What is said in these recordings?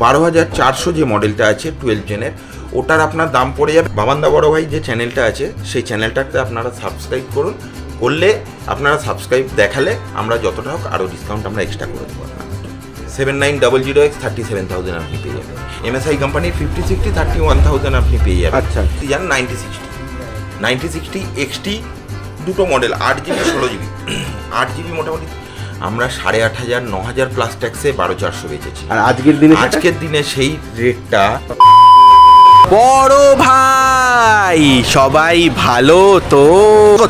12,400 যে মডেলটা আছে 12 জেনের, ওটার আপনার দাম পড়ে যাবে বাবান্দা বড় ভাই যে চ্যানেলটা আছে সেই চ্যানেলটাতে আপনারা সাবস্ক্রাইব করুন, করলে আপনারা সাবস্ক্রাইব দেখালে আমরা যতটা হোক আরও ডিসকাউন্ট আমরা এক্সট্রা করে দেবো। 7900X 37,000 আপনি পেয়ে যাবেন। MSI কোম্পানির 5060 31,000 আপনি পেয়ে যাবেন। আচ্ছা, যান 9060 XT দুটো মডেল 8GB 16GB। 8GB মোটামুটি আমরা 8,500 9,000 প্লাস ট্যাক্সে 12,400 বেচেছি। আর আজকের দিনে সেই রেটটা। বড় ভাই সবাই ভালো তো?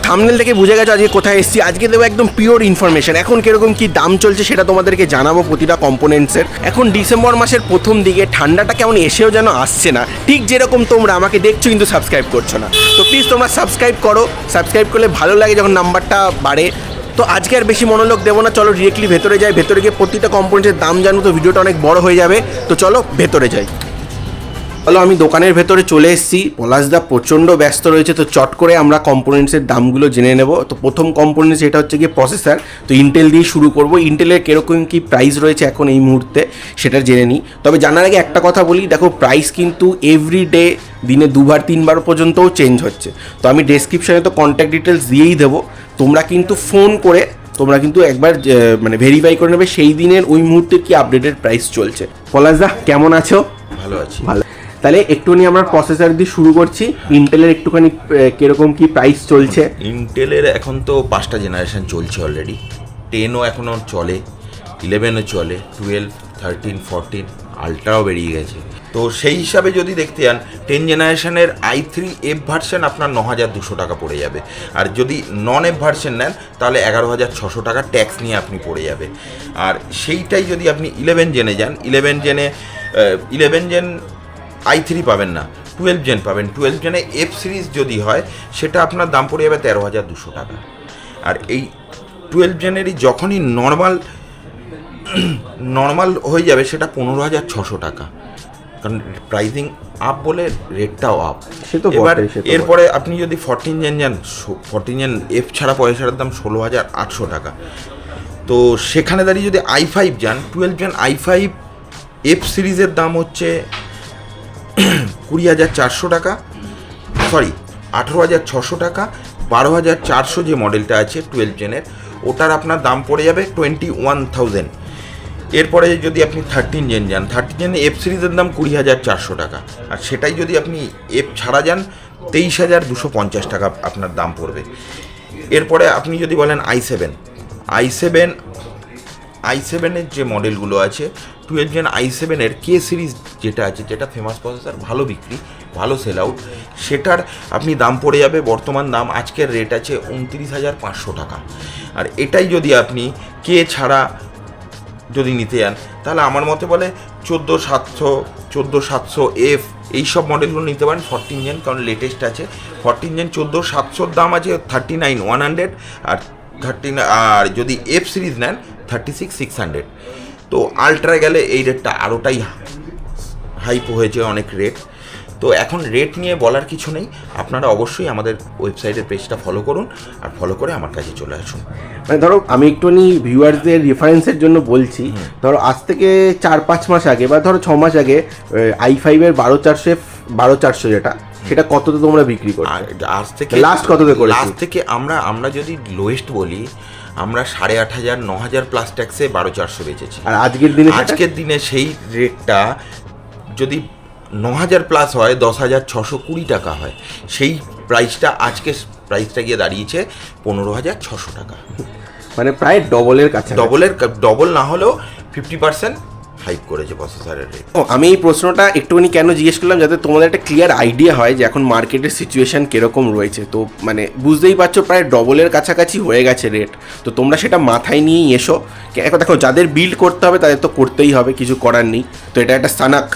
থাম্বনেল থেকে বুঝে গেছো আজকে কোথায় এসেছি। আজকে দেবো একদম পিওর ইনফরমেশন, এখন কিরকম কি দাম চলছে সেটা তোমাদেরকে জানাবো প্রতিটা কম্পোনেন্টসের। এখন ডিসেম্বর মাসের প্রথম দিকে ঠান্ডাটা কেমন এসেও যেন আসছে না, ঠিক যেরকম তোমরা আমাকে দেখছো কিন্তু সাবস্ক্রাইব করছো না। তো প্লিজ তোমরা সাবস্ক্রাইব করো, সাবস্ক্রাইব করলে ভালো লাগে যখন নাম্বারটা বাড়ে। তো আজকে আর বেশি মনোলোগ দেবো না, চলো ডিরেক্টলি ভেতরে যাই। ভেতরে গিয়ে প্রতিটা কম্পোনেন্টের দাম জানবো, তো ভিডিওটা অনেক বড় হয়ে যাবে। তো চলো ভেতরে যাই। চলো আমি দোকানের ভেতরে চলে এসেছি, পলাশদা প্রচণ্ড ব্যস্ত রয়েছে, তো চট করে আমরা কম্পোনেন্টসের দামগুলো জেনে নেব। তো প্রথম কম্পোনেন্টস এটা হচ্ছে গিয়ে প্রসেসর। তো ইন্টেল দিয়ে শুরু করব। ইন্টেলের কীরকম কী প্রাইস রয়েছে এখন এই মুহূর্তে সেটা জেনে নিই। তবে জানার আগে একটা কথা বলি, দেখো প্রাইস কিন্তু এভরিডে দিনে 2বার 3বার পর্যন্তও চেঞ্জ হচ্ছে। তো আমি ডেসক্রিপশনে তো কন্ট্যাক্ট ডিটেলস দিয়েই দেবো, তোমরা কিন্তু ফোন করে তোমরা কিন্তু একবার মানে ভেরিফাই করে নেবে সেই দিনের ওই মুহূর্তে কি আপডেটেড প্রাইস চলছে। পলাশদা কেমন আছো? ভালো আছি। ভালো। তাহলে একটুখানি আমরা প্রসেসর দিয়ে শুরু করছি। ইন্টেলের একটুখানি কিরকম কি প্রাইস চলছে? ইন্টেলের এখন তো 5টা জেনারেশন চলছে অলরেডি। 10ও এখনও চলে, 11ও চলে, 12, 13, 14, আলট্রাও বেরিয়ে গেছে। তো সেই হিসাবে যদি দেখতে যান 10 জেনারেশনের i3F ভার্সন আপনার 9,200 টাকা পড়ে যাবে। আর যদি নন এফ ভার্সন নেন তাহলে 11,600 টাকা ট্যাক্স নিয়ে আপনি পড়ে যাবে। আর সেইটাই যদি আপনি 11 জেনে যান, 11 জেন i3 পাবেন না, 12 জেন পাবেন। 12 জেনে এফ সিরিজ যদি হয় সেটা আপনার দাম পড়ে যাবে 13,200 টাকা। আর এই 12 জেনেরই যখনই নর্মাল হয়ে যাবে সেটা 15,600 টাকা, কারণ প্রাইসিং আপ বলে রেটটাও আপ। এবার এরপরে আপনি যদি 14 জেন যান, 14 জেন এফ ছাড়া পয়সার দাম 16,800 টাকা। তো সেখানে দাঁড়িয়ে যদি i5 যান, 12 জেন i5 এফ সিরিজের দাম হচ্ছে 20,400 টাকা, সরি 18,600 টাকা। 12,400 যে মডেলটা আছে 12 জেনের, ওটার আপনার দাম পড়ে যাবে 21,000। এরপরে যদি আপনি 13 জেন যান, 13 জেন এফ সিরিজের দাম 20,400 টাকা। আর সেটাই যদি আপনি এফ ছাড়া যান 23,250 টাকা আপনার দাম পড়বে। এরপরে আপনি যদি বলেন i7-এর যে মডেলগুলো আছে 12 জেন i7-এর কে সিরিজ যেটা আছে, যেটা ফেমাস প্রসেসর, ভালো বিক্রি, ভালো সেল আউট, সেটার আপনি দাম পড়ে যাবে, বর্তমান দাম আজকের রেট আছে 29,500 টাকা। আর এটাই যদি আপনি কে ছাড়া যদি নিতে যান তাহলে আমার মতে বলে 14,700F এইসব মডেলগুলো নিতে পারেন 14 জেন, কারণ লেটেস্ট আছে। 14 জেন 14,700 দাম আছে 39,100, আর যদি এফ সিরিজ নেন 36,600। তো আলট্রা গেলে এই রেটটা আরোটাই হাইপ হয়েছে, অনেক রেট। তো এখন রেট নিয়ে বলার কিছু নেই, আপনারা অবশ্যই আমাদের ওয়েবসাইটের পেজটা ফলো করুন, আর ফলো করে আমার কাছে চলে আসুন। মানে ধরো আমি একটুখানি ভিউয়ার্সদের রেফারেন্সের জন্য বলছি, ধরো আজ থেকে 4-5 মাস আগে বা ধরো 6 মাস আগে i5-এর 12,400 যেটা, সেটা কততে তোমরা বিক্রি করো? আজ থেকে লাস্ট কততে করেছি? লাস্ট থেকে আমরা যদি লোয়েস্ট বলি, আমরা 8,500 9,000 প্লাস ট্যাক্সে 12,400 বেচেছি। আর আজকের দিনে সেই রেটটা যদি 9,000 প্লাস হয় 10,620 টাকা হয়, সেই প্রাইসটা আজকে প্রাইসটা গিয়ে দাঁড়িয়েছে 15,600 টাকা। মানে প্রায় ডবলের কাছে, ডবল না হলেও 50% হাইপ করেছে প্রসেসরের রেট। আমি এই প্রশ্নটা একটুখানি কেন জিজ্ঞেস করলাম, যাতে তোমাদের একটা ক্লিয়ার আইডিয়া হয় যে এখন মার্কেটের সিচুয়েশন কীরকম রয়েছে। তো মানে বুঝতেই পারছো প্রায় ডবলের কাছাকাছি হয়ে গেছে রেট। তো তোমরা সেটা মাথায় নিয়েই এসো। দেখো যাদের বিল্ড করতে হবে তাদের তো করতেই হবে, কিছু করার নেই। তো এটা একটা সানাক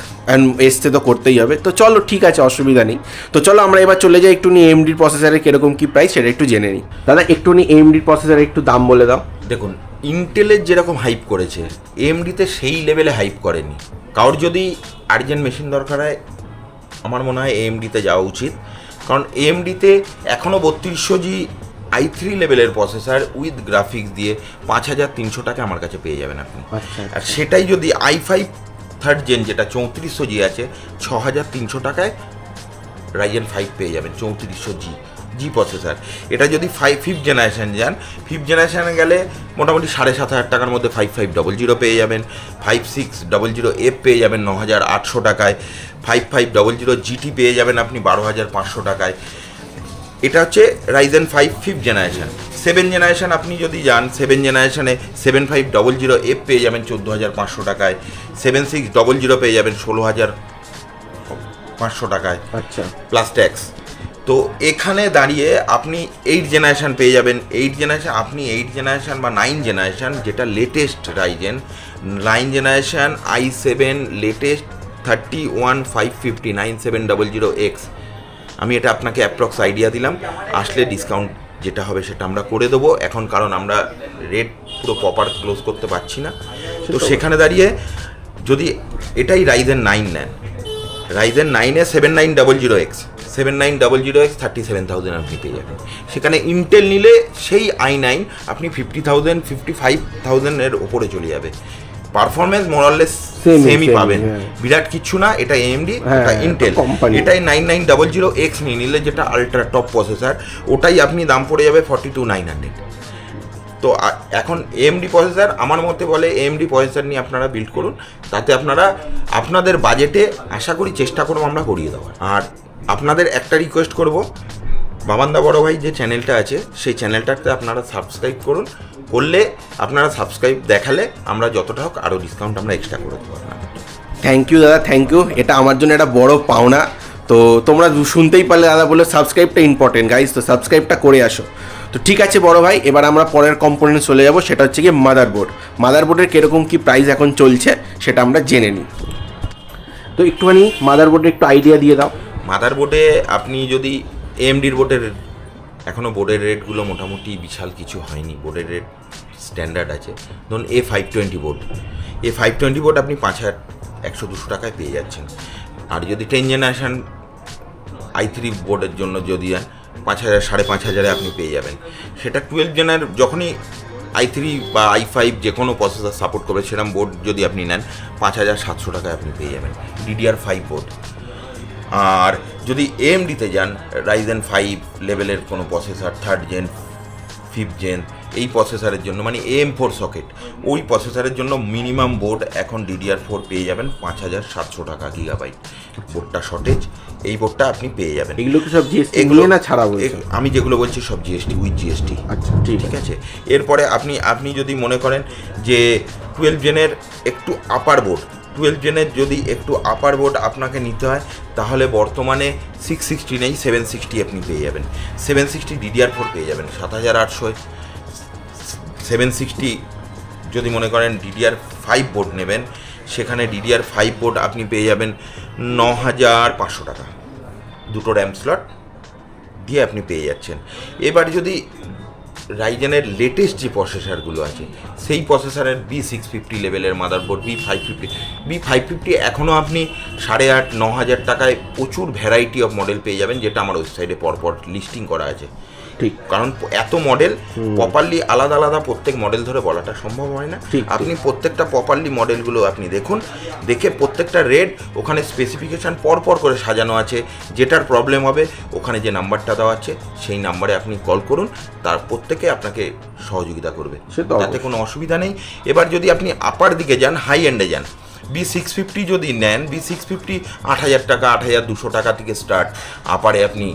এসতে তো করতেই হবে। তো চলো ঠিক আছে, অসুবিধা নেই। তো চলো আমরা এবার চলে যাই একটুখানি এএমডির প্রসেসরের কীরকম কী প্রাইস সেটা একটু জেনে নিই। দাদা একটুখানি এএমডির প্রসেসরের একটু দাম বলে দাও। দেখুন, ইন্টেলের যেরকম হাইপ করেছে এএমডিতে সেই লেভেলে হাইপ করেনি। কারোর যদি আর্জেন্ট মেশিন দরকার হয় আমার মনে হয় এএমডিতে যাওয়া উচিত, কারণ এএমডিতে এখনও 3200G i3 লেভেলের প্রসেসর উইথ গ্রাফিক্স দিয়ে 5,300 টাকা আমার কাছে পেয়ে যাবেন আপনি। আর সেটাই যদি i5 থার্ড জেন যেটা 3400G আছে 6300 টাকায় রাইজেন 5 পেয়ে যাবেন 3400G প্রসেসর। এটা যদি ফিফথ জেনারেশন যান, ফিফথ জেনারেশনে গেলে মোটামুটি 7500 টাকার মধ্যে 5500 পেয়ে যাবেন, 5600F পেয়ে যাবেন 9800 টাকায়, 5500GT পেয়ে যাবেন আপনি 12500 টাকায়। এটা হচ্ছে রাইজেন 5 ফিফথ জেনারেশন। 7 জেনারেশন আপনি যদি যান, 7 জেনারেশনে 7500F পেয়ে যাবেন 14500 টাকায়, 7600 পেয়ে যাবেন 16500 টাকায়, আচ্ছা, প্লাস ট্যাক্স। তো এখানে দাঁড়িয়ে আপনি 8 জেনারেশন পেয়ে যাবেন। 8 জেনারেশন বা 9 জেনারেশন যেটা latest Ryzen 9 generation i7 latest 31550 9700X। আমি এটা আপনাকে অ্যাপ্রক্স আইডিয়া দিলাম, আসলে ডিসকাউন্ট যেটা হবে সেটা আমরা করে দেবো এখন, কারণ আমরা রেট পুরো প্রপার ক্লোজ করতে পারছি না। তো সেখানে দাঁড়িয়ে যদি এটাই রাইজেন 9 নেন, রাইজেন 9-এ 7900X 37,000 আপনি পেয়ে যাবেন। সেখানে ইন্টেল নিলে সেই i9 আপনি 50,000 55,000 ওপরে চলে যাবে। পারফরমেন্স মোরাললেস সেমই পাবেন, বিরাট কিচ্ছু না। এটা AMD, এটা ইন্টেল। এটাই 9900X নিয়ে নিলে যেটা আলট্রা টপ প্রসেসর, ওটাই আপনি দাম পড়ে যাবে 42,900। তো এখন AMD প্রসেসর আমার মতে বলে AMD প্রসেসর নিয়ে আপনারা বিল্ড করুন, তাতে আপনারা আপনাদের বাজেটে আশা করি চেষ্টা করবো আমরা করিয়ে দেওয়ার। আর আপনাদের একটা রিকোয়েস্ট করব, বাবান্দা বড় ভাই যে চ্যানেলটা আছে সেই চ্যানেলটাতে আপনারা সাবস্ক্রাইব করুন, করলে আপনারা সাবস্ক্রাইব দেখালে আমরা যতটা হোক আরও ডিসকাউন্ট আমরা এক্সট্রা করে দেবো। থ্যাংক ইউ দাদা, থ্যাংক ইউ। এটা আমার জন্য একটা বড় পাওনা। তো তোমরা শুনতেই পারলে দাদা বলে সাবস্ক্রাইবটা ইম্পর্টেন্ট গাইজ, তো সাবস্ক্রাইবটা করে আসো। তো ঠিক আছে বড় ভাই, এবার আমরা পরের কম্পোনেন্ট চলে যাব, সেটা হচ্ছে গিয়ে মাদারবোর্ডের কীরকম কী প্রাইস এখন চলছে সেটা আমরা জেনে নিই। তো একটুখানি মাদারবোর্ডের একটু আইডিয়া দিয়ে দাও। মাদারবোর্ডে আপনি যদি AMDর বোর্ডের, এখনও বোর্ডের রেটগুলো মোটামুটি বিশাল কিছু হয়নি, বোর্ডের রেট স্ট্যান্ডার্ড আছে। ধরুন A520 বোর্ড, A520 বোর্ড আপনি 5100-200 টাকায় পেয়ে যাচ্ছেন। আর যদি 10 জেনারেশন i3 বোর্ডের জন্য যদি যান 5000 5500 আপনি পেয়ে যাবেন। সেটা 12 জেনার যখনই i3 বা i5 যে কোনো প্রসেসর সাপোর্ট করবে সেরকম বোর্ড যদি আপনি নেন 5700 টাকায় আপনি পেয়ে যাবেন DDR5 বোর্ড। আর যদি AMDতে যান, রাইজেন 5 লেভেলের কোনো processor, third gen, fifth gen, এই প্রসেসরের জন্য মানে AM4 সকেট, ওই প্রসেসরের জন্য মিনিমাম বোর্ড এখন DDR4 পেয়ে যাবেন 5700 টাকা গিগাবাইট। বোর্ডটা শর্টেজ, এই বোর্ডটা আপনি পেয়ে যাবেন। এগুলো কি সব জিএসটি এগুলো না ছাড়া বলছেন? আমি যেগুলো বলছি সব জিএসটি, উইথ জিএসটি। আচ্ছা, ঠিক আছে। এরপরে আপনি যদি মনে করেন যে 12 জেনের একটু আপার বোর্ড, 12 জেনের যদি একটু আপার বোর্ড আপনাকে নিতে হয়, তাহলে বর্তমানে 660 নেই, 760 আপনি পেয়ে যাবেন। 760 DDR4 পেয়ে যাবেন 7800। 760 যদি মনে করেন DDR5 বোর্ড নেবেন, সেখানে DDR5 বোর্ড আপনি পেয়ে যাবেন 9500 টাকা, দুটো র্যাম স্লট দিয়ে আপনি পেয়ে যাচ্ছেন। এবার যদি রাইজেনের লেটেস্ট যে প্রসেসরগুলো আছে, সেই প্রসেসরের B650 লেভেলের মাদারবোর্ড, B550 এখনও আপনি 8500-9000 টাকায় প্রচুর ভ্যারাইটি অফ মডেল পেয়ে যাবেন, যেটা আমার ওয়েবসাইটে পরপর লিস্টিং করা আছে। ঠিক, কারণ এত মডেল প্রপারলি আলাদা আলাদা প্রত্যেক মডেল ধরে বলাটা সম্ভব হয় না। আপনি প্রত্যেকটা প্রপারলি মডেলগুলো আপনি দেখুন, দেখে প্রত্যেকটা রেট ওখানে স্পেসিফিকেশান পরপর করে সাজানো আছে। যেটার প্রবলেম হবে ওখানে যে নাম্বারটা দেওয়া আছে সেই নাম্বারে আপনি কল করুন, তার প্রত্যেকে আপনাকে সহযোগিতা করবে, তাতে কোনো অসুবিধা নেই। এবার যদি আপনি আপার দিকে যান, হাই এন্ডে যান, B650 যদি নেন, B650 8000 টাকা, 8200 টাকা থেকে স্টার্ট। আপারে আপনি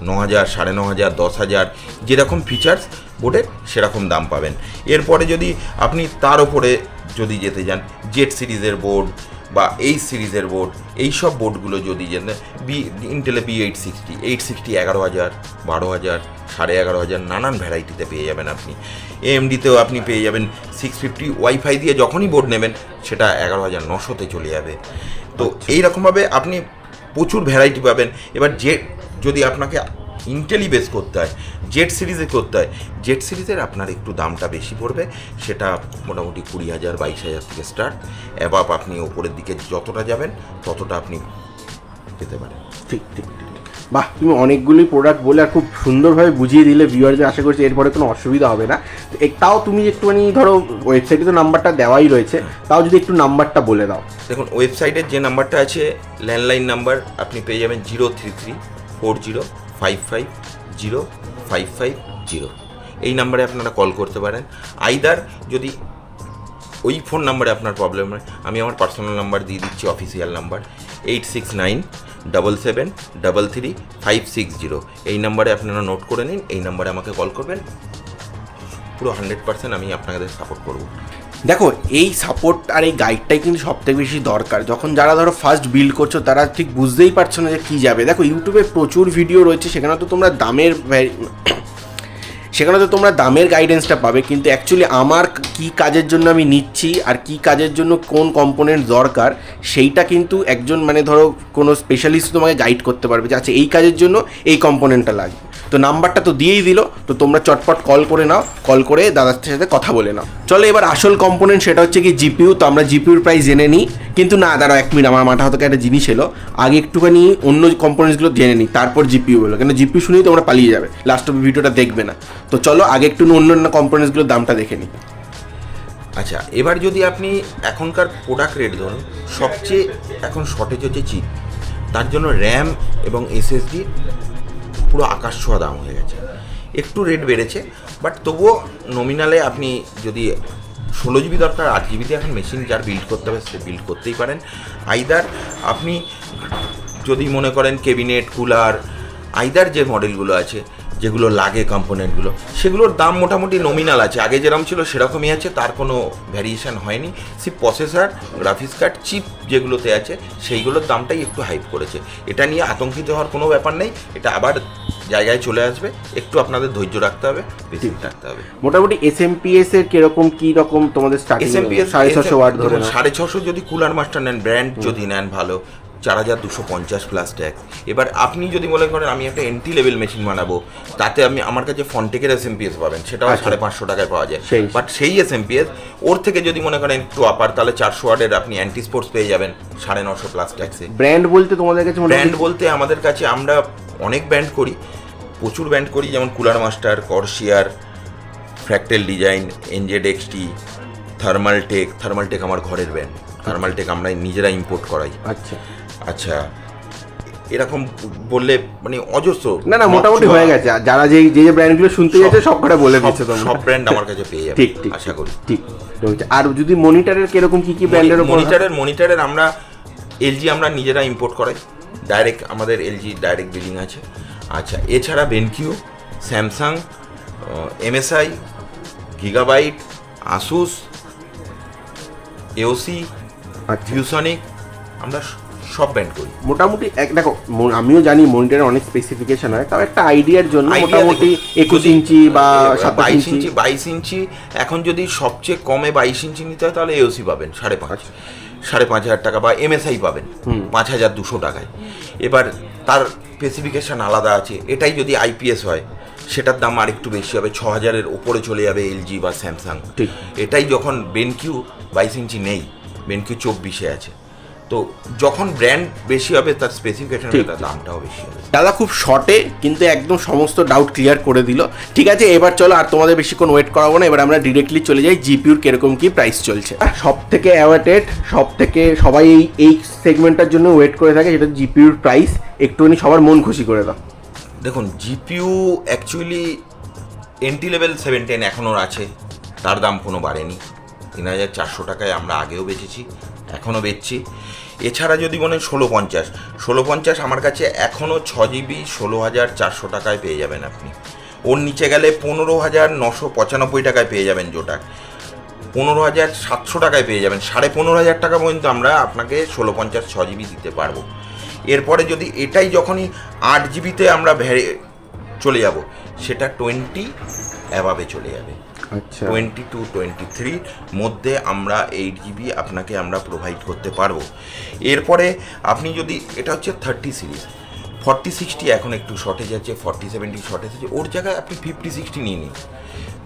9000, 9500, 10000 যেরকম ফিচার্স বোর্ডের সেরকম দাম পাবেন। এরপরে যদি আপনি তার ওপরে যদি যেতে যান, জেড সিরিজের বোর্ড বা এই সিরিজের বোর্ড, এই সব বোর্ডগুলো যদি যেতেন, ইন্টেলে B860 11,000, 12,000, 11,500 নানান ভ্যারাইটিতে পেয়ে যাবেন আপনি। AMDতেও আপনি পেয়ে যাবেন 650 ওয়াইফাই দিয়ে যখনই বোর্ড নেবেন সেটা 11,900-তে চলে যাবে। তো এইরকমভাবে আপনি প্রচুর ভ্যারাইটি পাবেন। এবার যদি আপনাকে ইন্টেলি বেস করতে হয়, জেড সিরিজে করতে হয়, জেড সিরিজের আপনার একটু দামটা বেশি পড়বে, সেটা মোটামুটি 20,000, 22,000 থেকে স্টার্ট। এবার আপনি ওপরের দিকে যতটা যাবেন ততটা আপনি পেতে পারেন। ঠিক ঠিক ঠিক। বাহ, তুমি অনেকগুলি প্রোডাক্ট বলে আর খুব সুন্দরভাবে বুঝিয়ে দিলে ভিউয়ারদের, আশা করছি এরপরে কোনো অসুবিধা হবে না। তাও তুমি একটুখানি ধরো ওয়েবসাইটে তো নাম্বারটা দেওয়াই রয়েছে, তাও যদি একটু নাম্বারটা বলে দাও। দেখুন, ওয়েবসাইটের যে নাম্বারটা আছে ল্যান্ডলাইন নাম্বার, আপনি পেয়ে যাবেন 03340550550। এই নাম্বারে আপনারা কল করতে পারেন। আইদার যদি ওই ফোন নাম্বারে আপনার প্রবলেম হয়, আমি আমার পার্সোনাল নাম্বার দিয়ে দিচ্ছি, অফিসিয়াল নাম্বার 8697773560। এই নাম্বারে আপনারা নোট করে নিন, এই নাম্বারে আমাকে কল করবেন, পুরো 100% আমি আপনাদের সাপোর্ট করব। দেখো, এই সাপোর্ট আর এই গাইডটাই কিন্তু সবথেকে বেশি দরকার। যখন যারা ধরো ফার্স্ট বিল্ড করছো তারা ঠিক বুঝতেই পারছো না যে কী যাবে। দেখো, ইউটিউবে প্রচুর ভিডিও রয়েছে, সেখানে তো তোমরা দামের গাইডেন্সটা পাবে, কিন্তু অ্যাকচুয়ালি আমার কী কাজের জন্য আমি নিচ্ছি আর কী কাজের জন্য কোন কম্পোনেন্ট দরকার সেইটা কিন্তু একজন মানে ধরো কোনো স্পেশালিস্ট তোমাকে গাইড করতে পারবে যে আচ্ছা এই কাজের জন্য এই কম্পোনেন্টটা লাগবে। তো নাম্বারটা তো দিয়েই দিল, তো তোমরা চটপট কল করে নাও, কল করে দাদার সাথে কথা বলে নাও। চলো এবার আসল কম্পোনেন্ট, সেটা হচ্ছে কি জিপিইউ। তো আমরা জিপিইউর প্রাইস জেনে নিই, কিন্তু না দাঁড়াও 1 মিনিট, আমার মাথা থেকে একটা জিনিস এলো, আগে একটুখানি অন্য কম্পোনেন্টসগুলো জেনে নিই, তারপর জিপিইউ বলো, কেন জিপিইউ শুনেই তোমরা পালিয়ে যাবে, লাস্ট অফ ভিডিওটা দেখবে না। তো চলো আগে একটু অন্য কম্পোনেন্টসগুলোর দামটা দেখে নিই। আচ্ছা, এবার যদি আপনি এখনকার প্রোডাক্ট রেট ধরুন, সবচেয়ে এখন শর্টেজ হচ্ছে চিপ, তার জন্য র্যাম এবং এসএসডি পুরো আকাশ ছোঁয়া দাম হয়ে গেছে। একটু রেট বেড়েছে, বাট তবুও নমিনালে আপনি যদি 16 জিবি দরকার, 8 জিবিতে এখন মেশিন যার বিল্ড করতে হবে সে বিল্ড করতেই পারেন। আইদার আপনি যদি মনে করেন ক্যাবিনেট, কুলার, আইদার যে মডেলগুলো আছে যেগুলো লাগে কম্পোনেন্টগুলো, সেগুলোর দাম মোটামুটি নমিনাল আছে, আগে যেরকম ছিল সেরকমই আছে, তার কোনো ভ্যারিয়েশন হয়নি। প্রসেসর, গ্রাফিক্স কার্ড, চিপ যেগুলোতে আছে সেইগুলোর দামটাই একটু হাইপ করেছে। এটা নিয়ে আতঙ্কিত হওয়ার কোনো ব্যাপার নেই, এটা আবার জায়গায় চলে আসবে, একটু আপনাদের ধৈর্য রাখতে হবে, বেশি রাখতে হবে। মোটামুটি এসএমপিএস এর কিরকম কি রকম তোমাদের স্টার্টিং? এসএমপিএস 650 ওয়াট ধরে 650 যদি কুলার মাস্টার নেন, ব্র্যান্ড যদি নেন ভালো, 4250 প্লাস ট্যাক্স। এবার আপনি যদি মনে করেন আমি একটা এন্ট্রি লেভেল মেশিন বানাবো, তাতে আমার কাছে ফন্টেকের এসএমপিএস পাবেন, সেটাও 550 টাকায় পাওয়া যায়। বাট সেই এসএমপিএস ওর থেকে যদি মনে করেন একটু আপার, তাহলে 400 ওয়াটের আপনি অ্যান্টি স্পোর্টস পেয়ে যাবেন 950 প্লাস ট্যাক্সে। ব্র্যান্ড বলতে তোমাদের কাছে? ব্র্যান্ড বলতে আমাদের কাছে আমরা অনেক ব্র্যান্ড করি, প্রচুর ব্র্যান্ড করি, যেমন cooler master, Corsair, Fractal design, NZXT, Thermaltake আমার ঘরের ব্র্যান্ড। থার্মালটেক আমরা নিজেরা ইম্পোর্ট করাই। আচ্ছা, এরকম বললে মানে অজস্র, না মোটামুটি হয়ে গেছে। যারা যে ব্র্যান্ডগুলো শুনতে যাচ্ছে সব কটা বলে দিচ্ছে, তোমরা সব ব্র্যান্ড আমার কাছে পেয়ে যাবে, ঠিক আশা করি। ঠিক। আর যদি মনিটরের কিরকম কি ব্র্যান্ডের? মনিটরের আমরা এলজি আমরা নিজেরা ইম্পোর্ট করাই, ডাইরেক্ট আমাদের এলজি ডাইরেক্ট বিলিং আছে। আচ্ছা, এছাড়া BenQ, Samsung, MSI, gigabyte, Asus, AOC, ViewSonic, আমরা সব ব্র্যান্ড করি মোটামুটি। দেখো, আমিও জানি মনিটরের অনেক স্পেসিফিকেশন হয়, তাও একটা আইডিয়ার জন্য মোটামুটি 21 ইঞ্চি বা 22 ইঞ্চি, 22 ইঞ্চি। এখন যদি সবচেয়ে কমে 22 ইঞ্চি নিতে হয় তাহলে এওসি পাবেন 5,500 টাকা, বা এমএসআই পাবেন 5200 টাকায়। এবার তার স্পেসিফিকেশন আলাদা আছে। এটাই যদি আইপিএস হয় সেটার দাম আর একটু বেশি হবে, 6000-এর ওপরে চলে যাবে এলজি বা স্যামসাং। এটাই যখন বেনকিউ 22 ইঞ্চি নেই, বেনকিউ 24-এ আছে। তো যখন ব্র্যান্ড বেশি হবে তার স্পেসিফিকেশনের দামটাও বেশি হবে। দাদা খুব শর্টে কিন্তু একদম সমস্ত ডাউট ক্লিয়ার করে দিল। ঠিক আছে, এবার চলো আর তোমাদের বেশিক্ষণ ওয়েট করাবো না, এবার আমরা ডিরেক্টলি চলে যাই জিপিইউর কিরকম কি প্রাইস চলছে। সব থেকে অ্যাওয়ার্টেড, সব থেকে সবাই এই সেগমেন্টটার জন্য ওয়েট করে থাকে, যেটা জিপিইউর প্রাইস। একটুখানি সবার মন খুশি করে দাও। দেখুন, জিপিইউ অ্যাকচুয়ালি এন্ট্রি লেভেল 710 এখনও আছে, তার দাম কোনো বাড়েনি। 3400 টাকায় আমরা আগেও বেচেছি, এখনও বেচছি। এছাড়া যদি বলেন 1650 আমার কাছে এখনও 6 জিবি 16,400 টাকায় পেয়ে যাবেন আপনি। ওর নিচে গেলে 15,995 টাকায় পেয়ে যাবেন জোটাক, 15,700 টাকায় পেয়ে যাবেন, 15,500 টাকা পর্যন্ত আমরা আপনাকে 1650 6 জিবি দিতে পারবো। এরপরে যদি এটাই যখনই 8 জিবিতে আমরা চলে যাব, সেটা 20 অ্যাভাবে চলে যাবে। 20 to 23 মধ্যে আমরা 8 জিবি আপনাকে আমরা প্রোভাইড করতে পারবো। এরপরে আপনি যদি, এটা হচ্ছে 30 সিরিজ, 4060 এখন একটু শর্টেজ আছে, 4070 শর্টেজ আছে, ওর জায়গায় আপনি 5060 নিয়ে নিন।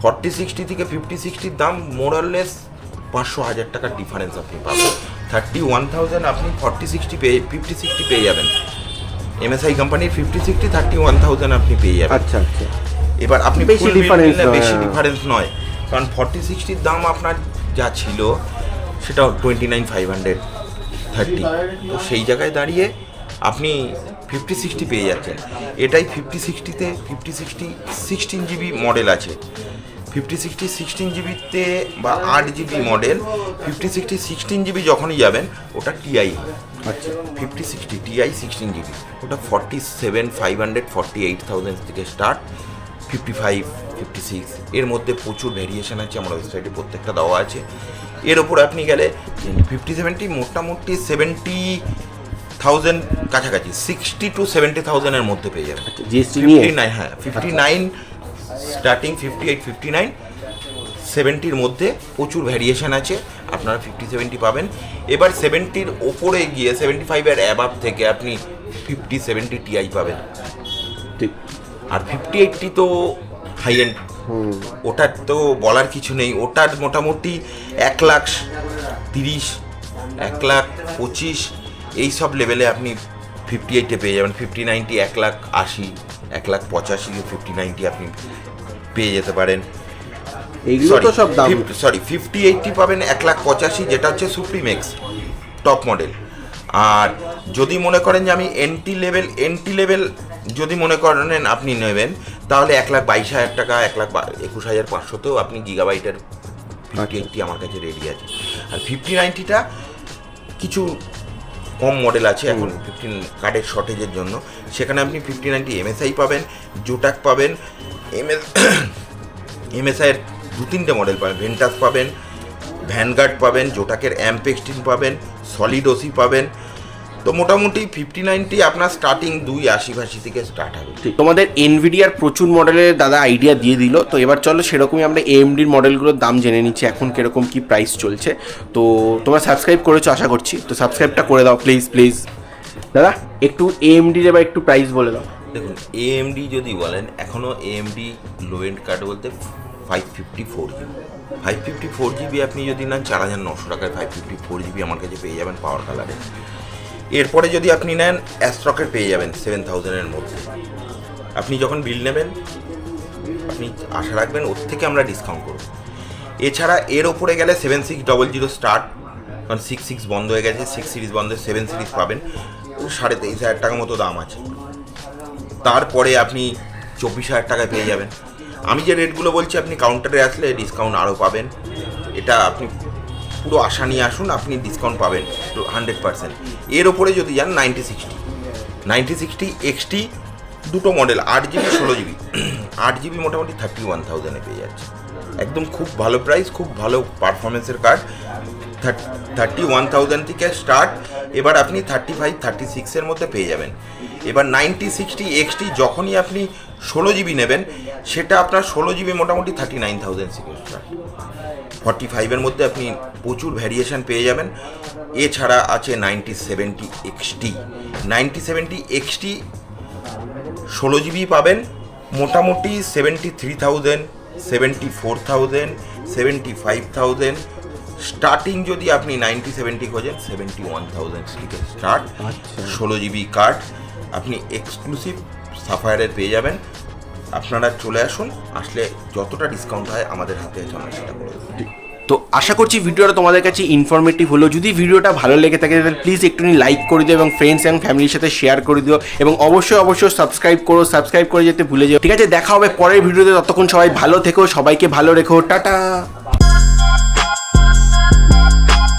4060 থেকে 5060-র দাম মোরাললেস 500,000 টাকার ডিফারেন্স আপনি পাবেন। 31,000 আপনি 5060 পেয়ে যাবেন। MSI কোম্পানির 50-60 31,000 আপনি পেয়ে যাবেন। আচ্ছা আচ্ছা, এবার আপনি বেশি full build difference নিলে নয়। বেশি ডিফারেন্স নয়, কারণ 40-60 দাম আপনার যা ছিল সেটা 29,530, তো সেই জায়গায় দাঁড়িয়ে আপনি 50-60 পেয়ে যাচ্ছেন। এটাই 50-60-তে 50-60 16GB মডেল আছে, 50-60 16GBতে বা 8GB মডেল 50-60 16GB যখনই যাবেন ওটা টিআই হয়। আচ্ছা 50-60 টিআই 16GB ওটা 47,548,000 থেকে স্টার্ট, 55 56 এর মধ্যে প্রচুর ভেরিয়েশন আছে, আমার ওয়েবসাইটে প্রত্যেকটা দেওয়া আছে। এর ওপর আপনি গেলে 50-70 মোটামুটি 70,000 কাছাকাছি, 60 to 70,000 এর মধ্যে পেয়ে যাবেন। জিএসটি নিয়ে 59, হ্যাঁ 59 স্টার্টিং, 58 59 70-র মধ্যে প্রচুর ভ্যারিয়েশন আছে, আপনারা 50-70 পাবেন। এবার 70-র ওপরে গিয়ে 75-এর অ্যাবাভ থেকে আপনি 50-70 টিআই পাবেন। ঠিক। আর 50-80 তো হাই এন্ড, ওটার তো বলার কিছু নেই, ওটার মোটামুটি 1,30,000 1,25,000 এই সব লেভেলে আপনি 58-এ পেয়ে যাবেন। 50-90 1,80,000 1,85,000 50-90 আপনি পেয়ে যেতে পারেন। এইগুলো তো সব দাম। 50-80 পাবেন 1,85,000, যেটা হচ্ছে সুপ্রিমেক্স টপ মডেল। আর যদি মনে করেন যে আমি এন্ট্রি লেভেল যদি মনে করেন আপনি নেবেন, তাহলে 1,22,000 টাকা 1,21,500তেও আপনি গিগাবাইটের 50-80 আমার কাছে রেডি আছে। আর 50-90টা কিছু কম মডেল আছে এখন 15 কার্ডের শর্টেজের জন্য, সেখানে আপনি 50-90 MSI পাবেন, জোটাক পাবেন, MSIয়ের 2-3টে মডেল পাবেন, ভেন্টাস পাবেন, ভ্যানগার্ড পাবেন, জোটাকের অ্যাম্প 16 পাবেন, সলিড ওসি পাবেন। তো মোটামুটি 50-90 আপনার স্টার্টিং 2,80 থেকে স্টার্ট হবে। তোমাদের এনভিডিআর প্রচুর মডেলের দাদা আইডিয়া দিয়ে দিল, তো এবার চলো সেরকমই আমরা এএমডির মডেলগুলোর দাম জেনে নিচ্ছি এখন কিরকম কি প্রাইস চলছে। তো তোমরা সাবস্ক্রাইব করেছো আশা করছি, তো সাবস্ক্রাইবটা করে দাও প্লিজ দাদা। একটু এএমডির এবার একটু প্রাইস বলে দাও। দেখুন, এএমডি যদি বলেন, এখনও এএমডি লো এন্ড কার্ড বলতে 554GB আপনি যদি নেন 4,900 টাকায় 554GB আমার কাছে পেয়ে যাবেন পাওয়ার কালারে। এরপরে যদি আপনি নেন অ্যাস্ট্রকের পেয়ে যাবেন 7,000-এর মধ্যে। আপনি যখন বিল নেবেন আপনি আশা রাখবেন ওর থেকে আমরা ডিসকাউন্ট করব। এছাড়া এর ওপরে গেলে 7600 স্টার্ট, কারণ 66 বন্ধ হয়ে গেছে, 6 সিরিজ বন্ধ, 7 সিরিজ পাবেন 23,500 টাকা মতো দাম আছে। তারপরে আপনি 24,000 টাকায় পেয়ে যাবেন। আমি যে রেটগুলো বলছি আপনি কাউন্টারে আসলে ডিসকাউন্ট আরও পাবেন, এটা আপনি পুরো আশা নিয়ে আসুন, আপনি ডিসকাউন্ট পাবেন 100%। এর ওপরে যদি যান 9060 XT দুটো মডেল 8GB 16GB, 8GB মোটামুটি 31,000-এ পেয়ে যাচ্ছে, একদম খুব ভালো প্রাইস, খুব ভালো পারফরমেন্সের কার্ড। 31,000 থেকে স্টার্ট, এবার আপনি 35-36-এর মধ্যে পেয়ে যাবেন। এবার 9060 XT যখনই আপনি 16GB নেবেন, সেটা আপনার 16GB মোটামুটি 39,000 থেকে স্টার্ট। 45-এর মধ্যে আপনি প্রচুর ভ্যারিয়েশন পেয়ে যাবেন। এছাড়া আছে 9070 XT, 9070 XT 16GB পাবেন মোটামুটি 73,000 74,000 75,000 স্টার্টিং। যদি আপনি 9070 খোঁজেন 71,000 থেকে স্টার্ট, 16GB কার্ড আপনি এক্সক্লুসিভ সাফায়ারের পেয়ে যাবেন। আপনারা চলে আসুন, আসলে যতটা ডিসকাউন্ট হয় আমাদের হাতে আছে আমরা সেটা করে দেবো। তো আশা করছি ভিডিওটা তোমাদের কাছে ইনফরমেটিভ হলো। যদি ভিডিওটা ভালো লেগে থাকে তাহলে প্লিজ একটুখানি লাইক করে দিও এবং ফ্রেন্ডস অ্যান্ড ফ্যামিলির সাথে শেয়ার করে দিও, এবং অবশ্যই সাবস্ক্রাইব করে যেতে ভুলে যাও। ঠিক আছে, দেখা হবে পরের ভিডিওতে, ততক্ষণ সবাই ভালো থেকো, সবাইকে ভালো রেখো, টাটা।